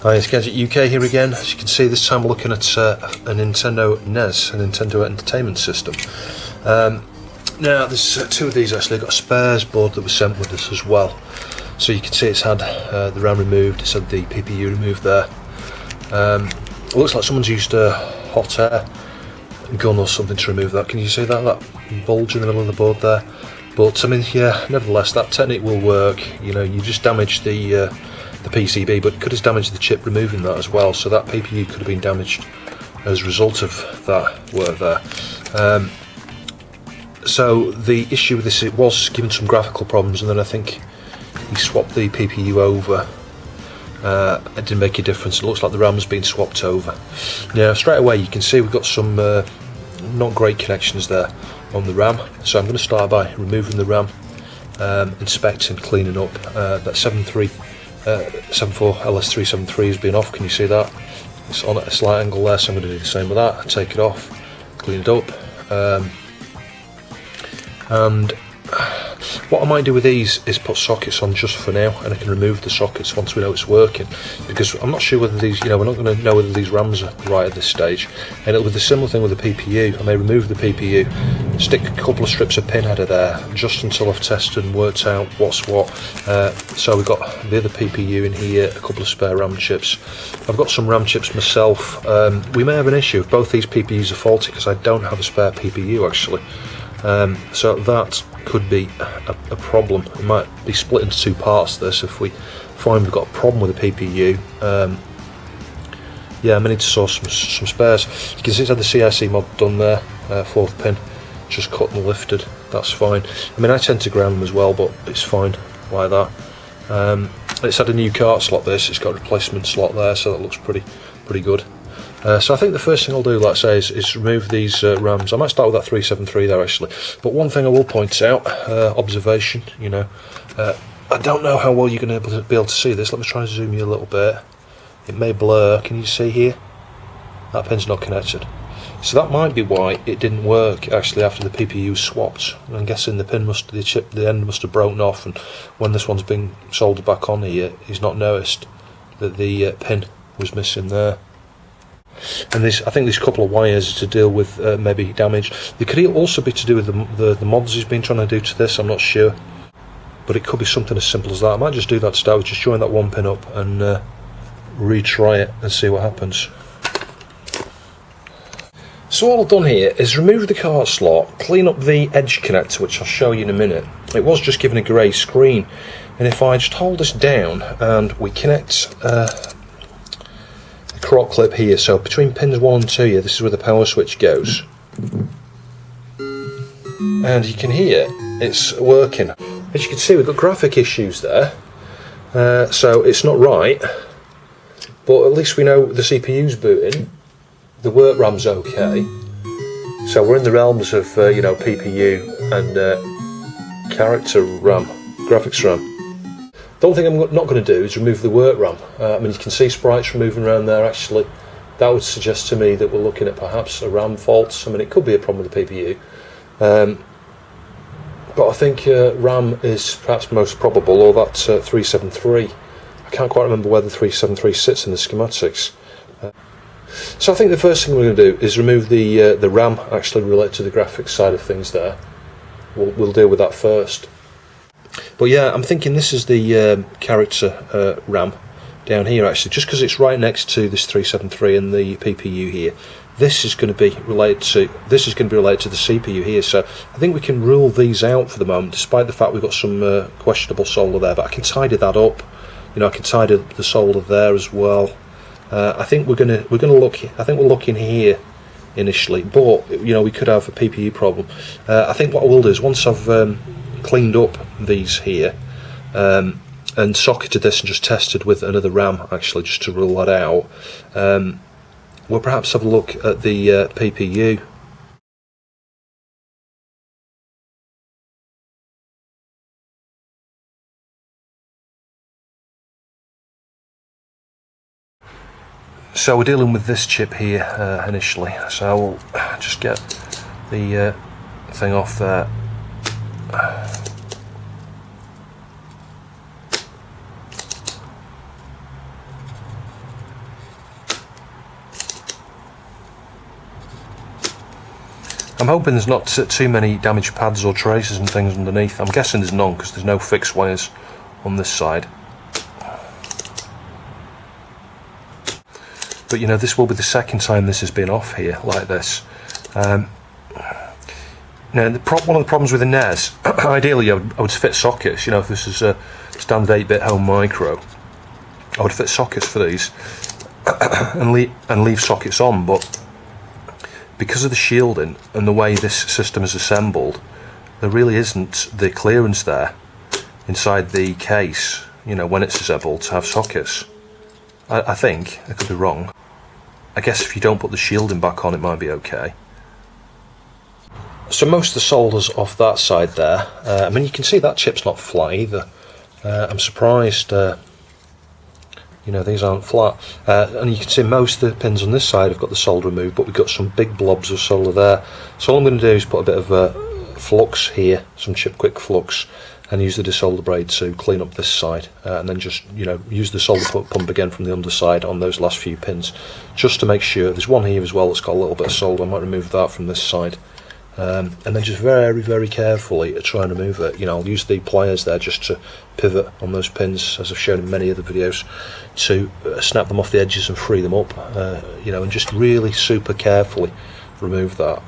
Hi, it's Gadget UK here again. As you can see, this time we're looking at a Nintendo NES, a Nintendo Entertainment System. Now, there's two of these actually. I've got a spares board that was sent with this as well. So you can see it's had the RAM removed, it's had the PPU removed there. It looks like someone's used a hot air gun or something to remove that. Can you see that bulge in the middle of the board there? But I mean, yeah, nevertheless, that technique will work. You know, you just damage the PCB, but it could have damaged the chip removing that as well, so that PPU could have been damaged as a result of that work there. So the issue with this, it was given some graphical problems, and then I think he swapped the PPU over. It didn't make a difference. It looks like the RAM's been swapped over. Now straight away you can see we've got some not great connections there on the RAM, so I'm going to start by removing the RAM, inspecting, cleaning up. That 74 LS373 has been off. Can you see that? It's on at a slight angle there, so I'm going to do the same with that. Take it off, clean it up, and what I might do with these is put sockets on just for now, and I can remove the sockets once we know it's working, because I'm not sure whether these, we're not going to know whether these RAMs are right at this stage. And it'll be the similar thing with the PPU. I may remove the PPU, stick a couple of strips of pin header there, just until I've tested and worked out what's what. So we've got the other PPU in here, a couple of spare RAM chips. I've got some RAM chips myself. We may have an issue if both these PPUs are faulty, because I don't have a spare PPU actually. So that could be a problem. It might be split into two parts, this, if we find we've got a problem with the PPU. Yeah, I may need to source some spares. You can see it's had the CIC mod done there, 4th pin, just cut and lifted, that's fine. I mean, I tend to ground them as well, but it's fine like that. It's had a new cart slot, this, it's got a replacement slot there, so that looks pretty good. So I think the first thing I'll do, like I say, is remove these RAMs. I might start with that 373 there actually. But one thing I will point out, observation, I don't know how well you're going to be able to see this. Let me try and zoom you a little bit. It may blur. Can you see here? That pin's not connected. So that might be why it didn't work actually after the PPU swapped. I'm guessing the end must have broken off, and when this one's been soldered back on here, he's not noticed that the pin was missing there. And I think there's a couple of wires to deal with maybe damage. It could also be to do with the mods he's been trying to do to this, I'm not sure. But it could be something as simple as that. I might just do that to start with, just join that one pin up and retry it and see what happens. So all I've done here is remove the cart slot, clean up the edge connector, which I'll show you in a minute. It was just given a grey screen, and if I just hold this down and we connect crop clip here, so between pins 1 and 2 here, this is where the power switch goes, and you can hear it's working. As you can see, we've got graphic issues there, so it's not right, but at least we know the CPU's booting, the work RAM's okay, so we're in the realms of PPU and character RAM, graphics RAM. The only thing I'm not going to do is remove the work RAM. I mean, you can see sprites moving around there actually. That would suggest to me that we're looking at perhaps a RAM fault. I mean, it could be a problem with the PPU. But I think RAM is perhaps most probable, or that 373. I can't quite remember where the 373 sits in the schematics. So I think the first thing we're going to do is remove the RAM actually related to the graphics side of things there. We'll deal with that first. But yeah, I'm thinking this is the character RAM down here actually, just because it's right next to this 373 and the PPU here. This is going to be related to the CPU here, so I think we can rule these out for the moment, despite the fact we've got some questionable solder there. But I can tidy that up. I can tidy the solder there as well. I think we're gonna look. I think we're looking here initially, but we could have a PPU problem. I think what I will do is, once I've cleaned up these here and socketed this and just tested with another RAM actually, just to rule that out, we'll perhaps have a look at the PPU. So we're dealing with this chip here initially, so I'll just get the thing off there. hoping there's not too many damaged pads or traces and things underneath. I'm guessing there's none because there's no fixed wires on this side. But you know, this will be the second time this has been off here like this. Now, one of the problems with the NES, ideally I would fit sockets. You know, if this is a standard 8-bit home micro, I would fit sockets for these and leave sockets on. But because of the shielding and the way this system is assembled, there really isn't the clearance there inside the case, you know, when it's assembled, to have sockets. I think, I could be wrong. I guess if you don't put the shielding back on, it might be okay. So most of the solder's off that side there. I mean, you can see that chip's not flat either. I'm surprised, you know, these aren't flat. And you can see most of the pins on this side have got the solder removed, but we've got some big blobs of solder there. So all I'm going to do is put a bit of flux here, some chip quick flux, and use the desolder braid to clean up this side, and then just, you know, use the solder pump again from the underside on those last few pins, just to make sure. There's one here as well that's got a little bit of solder. I might remove that from this side, and then just very, very carefully try and remove it. You know, I'll use the pliers there just to pivot on those pins, as I've shown in many other videos, to snap them off the edges and free them up, you know, and just really super carefully remove that.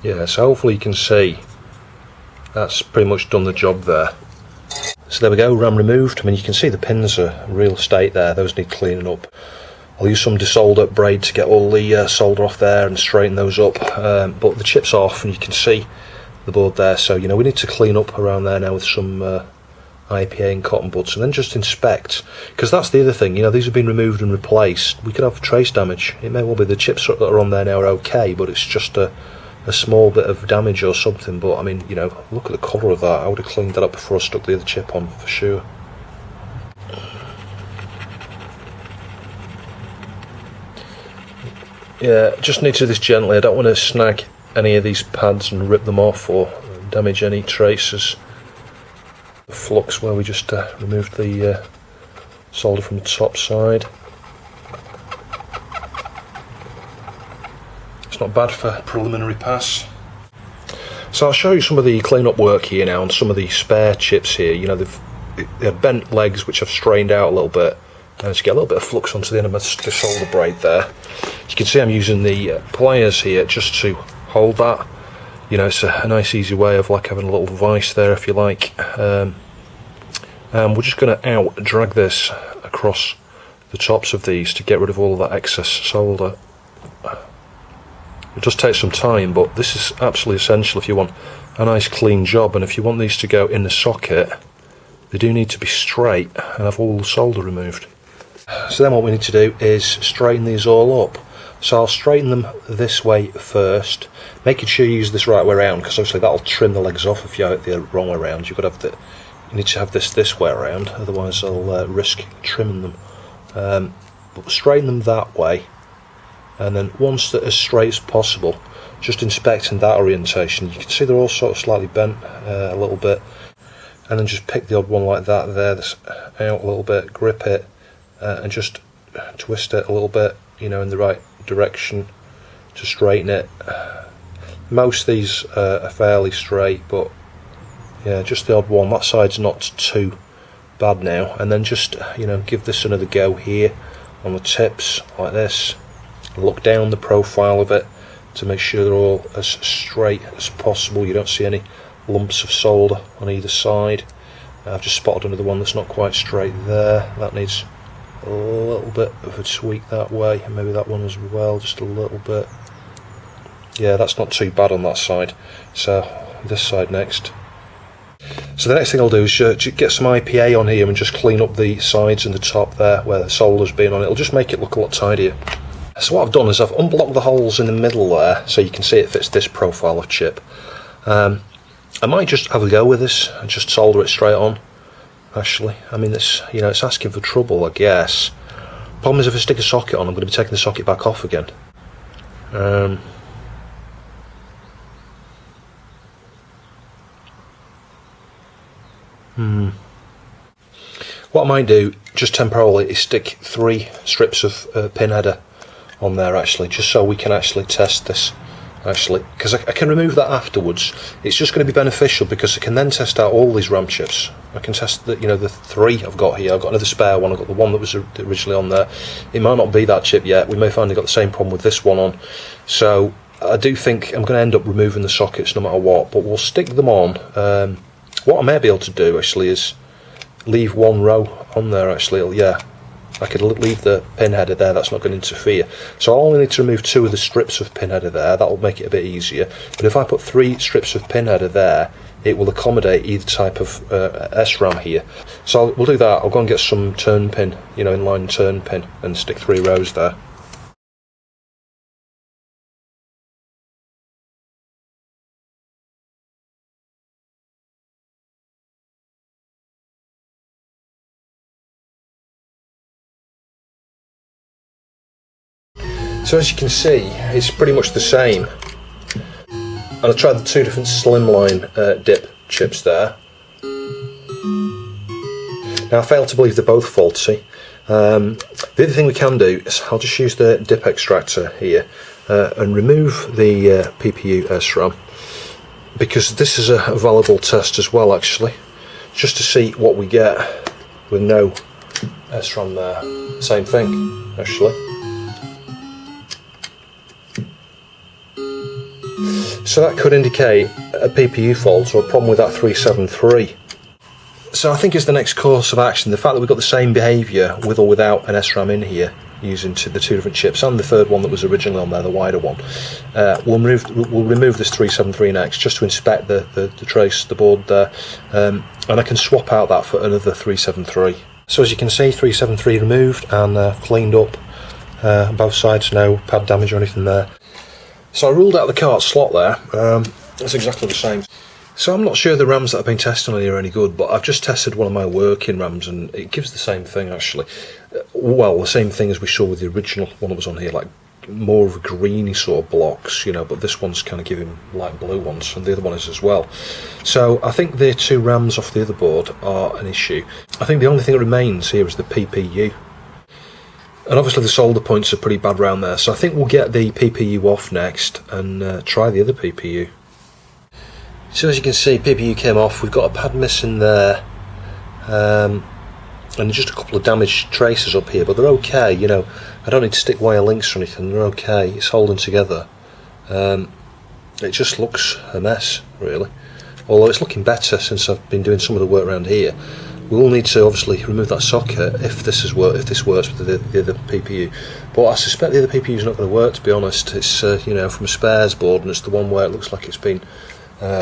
Yeah, so hopefully you can see that's pretty much done the job there. So there we go, RAM removed. I mean, you can see the pins are in real state there, those need cleaning up. I'll use some desolder braid to get all the solder off there and straighten those up, but the chip's off and you can see the board there, so you know, we need to clean up around there now with some IPA and cotton buds, and then just inspect, because that's the other thing, you know, these have been removed and replaced. We could have trace damage. It may well be the chips that are on there now are okay, but it's just a small bit of damage or something. But I mean, you know, look at the colour of that. I would have cleaned that up before I stuck the other chip on for sure. Yeah, just need to do this gently. I don't want to snag any of these pads and rip them off or damage any traces. The flux where we just removed the solder from the top side. Not bad for a preliminary pass. So I'll show you some of the clean-up work here now, and some of the spare chips here. You know, they're bent legs which I've strained out a little bit, and to get a little bit of flux onto the end of my solder braid there. You can see I'm using the pliers here just to hold that. You know, it's a nice easy way of like having a little vise there, if you like. And we're just going to drag this across the tops of these to get rid of all of that excess solder. It does take some time, but this is absolutely essential if you want a nice clean job, and if you want these to go in the socket, they do need to be straight and have all the solder removed. So then what we need to do is straighten these all up. So I'll straighten them this way first, making sure you use this right way around, because obviously that'll trim the legs off if you have it the wrong way around. You've got to have you need to have this way around, otherwise I'll risk trimming them. But straighten them that way. And then once they're as straight as possible, just inspecting that orientation. You can see they're all sort of slightly bent a little bit, and then just pick the odd one like that there, that's out a little bit, grip it, and just twist it a little bit, you know, in the right direction to straighten it. Most of these are fairly straight, but yeah, just the odd one. That side's not too bad now. And then just, you know, give this another go here on the tips like this. Look down the profile of it to make sure they're all as straight as possible. You don't see any lumps of solder on either side. I've just spotted another one that's not quite straight there. That needs a little bit of a tweak that way, and maybe that one as well, just a little bit. Yeah, that's not too bad on that side. So this side next. So the next thing I'll do is get some IPA on here and just clean up the sides and the top there where the solder's been on it. It'll just make it look a lot tidier. So what I've done is I've unblocked the holes in the middle there, so you can see it fits this profile of chip. I might just have a go with this and just solder it straight on. Actually, I mean, this, you know, it's asking for trouble, I guess. Problem is, if I stick a socket on, I'm going to be taking the socket back off again. What I might do, just temporarily, is stick 3 strips of pin header on there actually, just so we can actually test this actually, because I can remove that afterwards. It's just going to be beneficial because I can then test out all these RAM chips. I can test the, the 3 I've got here. I've got another spare one. I've got the one that was originally on there. It might not be that chip yet. We may find they've got the same problem with this one on. So I do think I'm going to end up removing the sockets no matter what, but we'll stick them on. What I may be able to do actually is leave 1 row on there actually. Yeah, I could leave the pin header there, that's not going to interfere. So I'll only need to remove 2 of the strips of pin header there, that'll make it a bit easier. But if I put 3 strips of pin header there, it will accommodate either type of SRAM here. So we'll do that. I'll go and get some turn pin, inline turn pin, and stick 3 rows there. So as you can see, it's pretty much the same. And I tried the 2 different slimline dip chips there. Now I fail to believe they're both faulty. The other thing we can do is I'll just use the dip extractor here and remove the PPU SRAM, because this is a valuable test as well actually, just to see what we get with no SRAM there. Same thing actually. So that could indicate a PPU fault or a problem with that 373. So I think it's the next course of action, the fact that we've got the same behaviour with or without an SRAM in here, using the 2 different chips, and the 3rd one that was originally on there, the wider one. We'll remove this 373 next, just to inspect the trace, the board there, and I can swap out that for another 373. So as you can see, 373 removed and cleaned up both sides, no pad damage or anything there. So I ruled out the cart slot there, it's exactly the same. So I'm not sure the RAMs that I've been testing on here are any good, but I've just tested one of my working RAMs and it gives the same thing actually. Well, the same thing as we saw with the original one that was on here, like more of a greeny sort of blocks, but this one's kind of giving light blue ones, and the other one is as well. So I think the 2 RAMs off the other board are an issue. I think the only thing that remains here is the PPU. And obviously the solder points are pretty bad round there, so I think we'll get the PPU off next and try the other PPU. So as you can see, PPU came off. We've got a pad missing there, and just a couple of damaged traces up here, but they're okay. I don't need to stick wire links or anything. They're okay. It's holding together. It just looks a mess, really. Although it's looking better since I've been doing some of the work around here. We will need to obviously remove that socket if this works with the other PPU. But I suspect the other PPU is not going to work, to be honest. It's from a spares board, and it's the one where it looks like it's been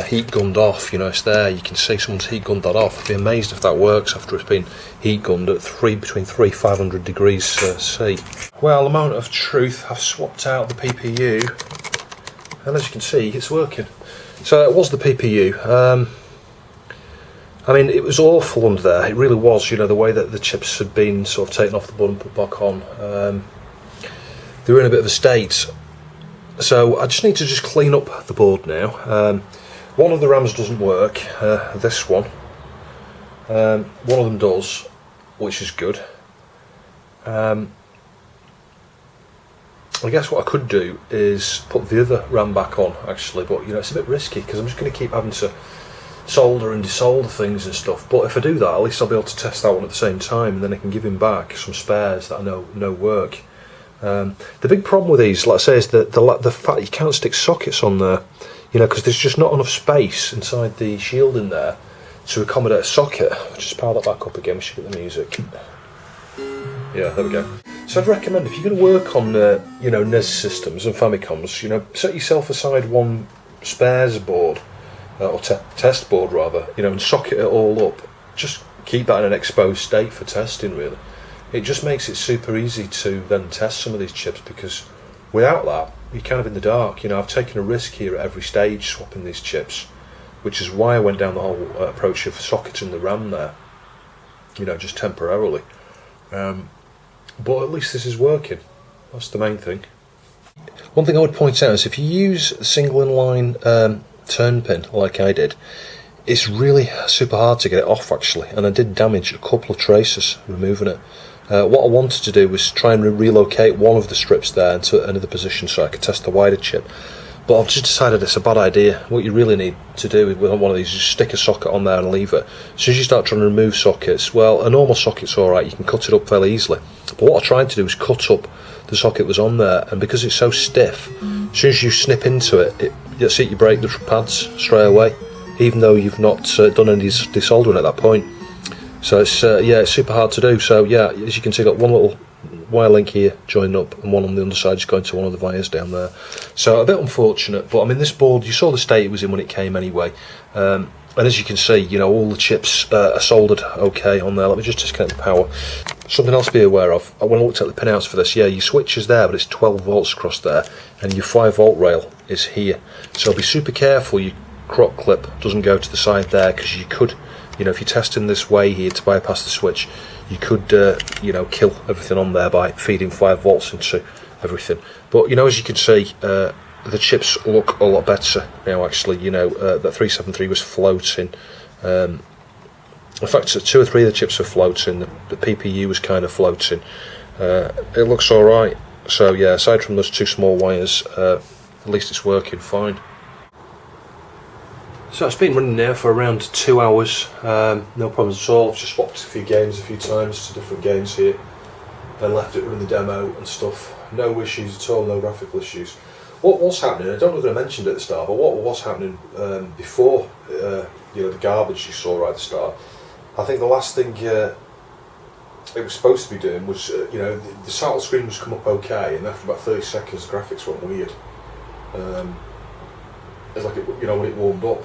heat gunned off. It's there. You can see someone's heat gunned that off. I'd be amazed if that works after it's been heat gunned at between 500 degrees C. Well, the moment of truth, I've swapped out the PPU, and as you can see, it's working. So it was the PPU. I mean, it was awful under there. It really was. The way that the chips had been sort of taken off the board and put back on. They were in a bit of a state. So I just need to clean up the board now. One of the RAMs doesn't work. This one. One of them does, which is good. I guess what I could do is put the other RAM back on, actually, but it's a bit risky because I'm just going to keep having to solder and desolder things and stuff. But if I do that, at least I'll be able to test that one at the same time, and then I can give him back some spares that I know work. The big problem with these, like I say, is that the fact you can't stick sockets on there, because there's just not enough space inside the shield in there to accommodate a socket. I'll just power that back up again. We should get the music. Yeah, there we go. So I'd recommend, if you're going to work on NES systems and Famicoms, set yourself aside one spares board, or test board rather, and socket it all up. Just keep that in an exposed state for testing, really. It just makes it super easy to then test some of these chips, because without that, you're kind of in the dark. I've taken a risk here at every stage swapping these chips, which is why I went down the whole approach of socketing the RAM there, just temporarily. But at least this is working. That's the main thing. One thing I would point out is if you use a single inline turn pin like I did, it's really super hard to get it off actually, and I did damage a couple of traces removing it. What I wanted to do was try and relocate one of the strips there into another position so I could test the wider chip. But I've just decided it's a bad idea. What you really need to do with one of these is just stick a socket on there and leave it. As soon as you start trying to remove sockets, well, a normal socket's alright, you can cut it up fairly easily. But what I tried to do was cut up the socket that was on there, and because it's so stiff, as soon as you snip into it, that's it, you break the pads straight away, even though you've not done any desoldering at that point. So it's yeah, it's super hard to do. So yeah, as you can see, got one little wire link here joined up, and one on the underside just going to one of the wires down there. So a bit unfortunate, but I mean, this board, you saw the state it was in when it came anyway. And as you can see, you know, all the chips are soldered okay on there. Let me just disconnect the power. Something else to be aware of, when I looked at the pinouts for this, yeah, your switch is there, but it's 12 volts across there, and your 5-volt rail is here. So be super careful your crock clip doesn't go to the side there, because you could, you know, if you're testing this way here to bypass the switch, you could, you know, kill everything on there by feeding 5 volts into everything. But, you know, as you can see, the chips look a lot better now, actually. You know, that 373 was floating. In fact, 2 or 3 of the chips are floating. The PPU was kind of floating. It looks alright. So, yeah, aside from those 2 small wires, at least it's working fine. So it's been running now for around 2 hours, no problems at all. I've just swapped a few games a few times to different games here and left it running the demo and stuff. No issues at all, no graphical issues. What was happening, I don't know if I mentioned it at the start, but what was happening before you know, the garbage you saw right at the start, I think the last thing it was supposed to be doing was, you know, the title screen was come up okay, and after about 30 seconds the graphics went weird. It's like, you know, when it warmed up.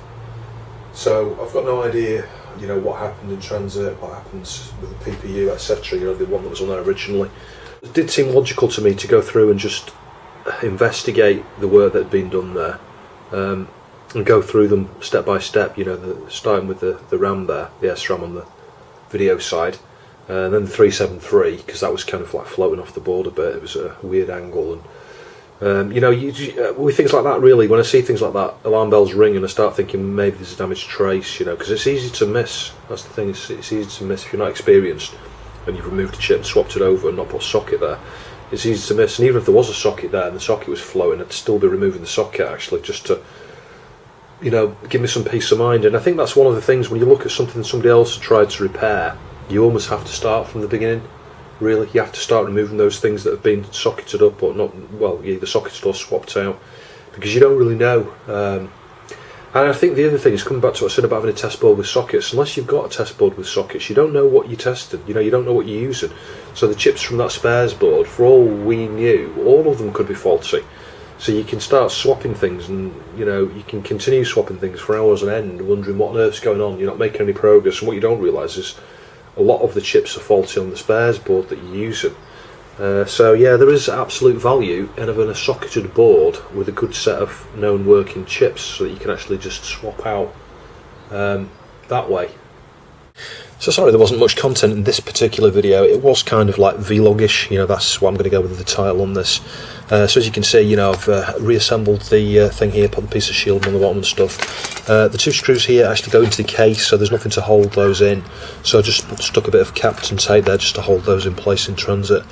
So I've got no idea, you know, what happened in transit, what happens with the PPU, etc. You know, the one that was on there originally. It did seem logical to me to go through and just investigate the work that had been done there, and go through them step by step. You know, starting with the RAM there, the SRAM on the video side, and then the 373, because that was kind of like floating off the board a bit. It was a weird angle, and you know, with things like that, really, when I see things like that, alarm bells ring and I start thinking maybe there's a damaged trace, you know, because it's easy to miss. That's the thing, it's easy to miss if you're not experienced and you've removed a chip and swapped it over and not put a socket there. It's easy to miss, and even if there was a socket there and the socket was flowing, I'd still be removing the socket actually, just to, you know, give me some peace of mind. And I think that's one of the things when you look at something somebody else has tried to repair, you almost have to start from the beginning. Really, you have to start removing those things that have been socketed up or not, well, either socketed or swapped out, because you don't really know. And I think the other thing is, coming back to what I said about having a test board with sockets, unless you've got a test board with sockets, you don't know what you're testing, you know, you don't know what you're using. So the chips from that spares board, for all we knew, all of them could be faulty. So you can start swapping things, and, you know, you can continue swapping things for hours on end, wondering what on earth's going on, you're not making any progress, and what you don't realise is a lot of the chips are faulty on the spares board that you're using. So yeah, there is absolute value in having a socketed board with a good set of known working chips, so that you can actually just swap out that way. So sorry there wasn't much content in this particular video. It was kind of like vlog-ish, you know, that's what I'm going to go with the title on this. So as you can see, you know, I've reassembled the thing here, put the piece of shield on the bottom and stuff. The 2 screws here actually go into the case, so there's nothing to hold those in. So I just stuck a bit of Captain tape there just to hold those in place in transit.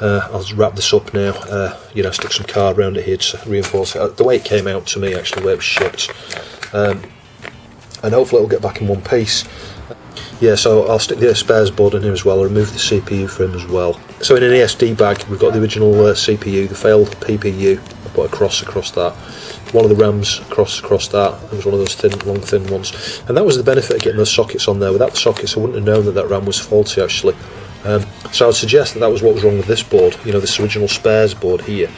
I'll just wrap this up now, you know, stick some card around it here to reinforce it. The way it came out to me, actually, the way it was shipped. And hopefully it'll get back in one piece. Yeah, so I'll stick the spares board in here as well. I'll remove the CPU for him as well. So in an ESD bag, we've got the original CPU, the failed PPU. I put a cross across that. One of the RAMs across that. It was one of those long, thin ones. And that was the benefit of getting those sockets on there. Without the sockets, I wouldn't have known that that RAM was faulty, actually. So I would suggest that that was what was wrong with this board. You know, this original spares board here.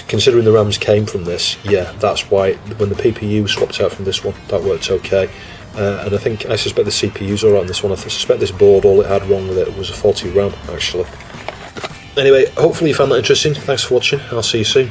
Considering the RAMs came from this, yeah, that's why when the PPU was swapped out from this one, that worked okay. And I suspect the CPU's alright on this one. I suspect this board, all it had wrong with it was a faulty RAM, actually. Anyway, hopefully you found that interesting. Thanks for watching. I'll see you soon.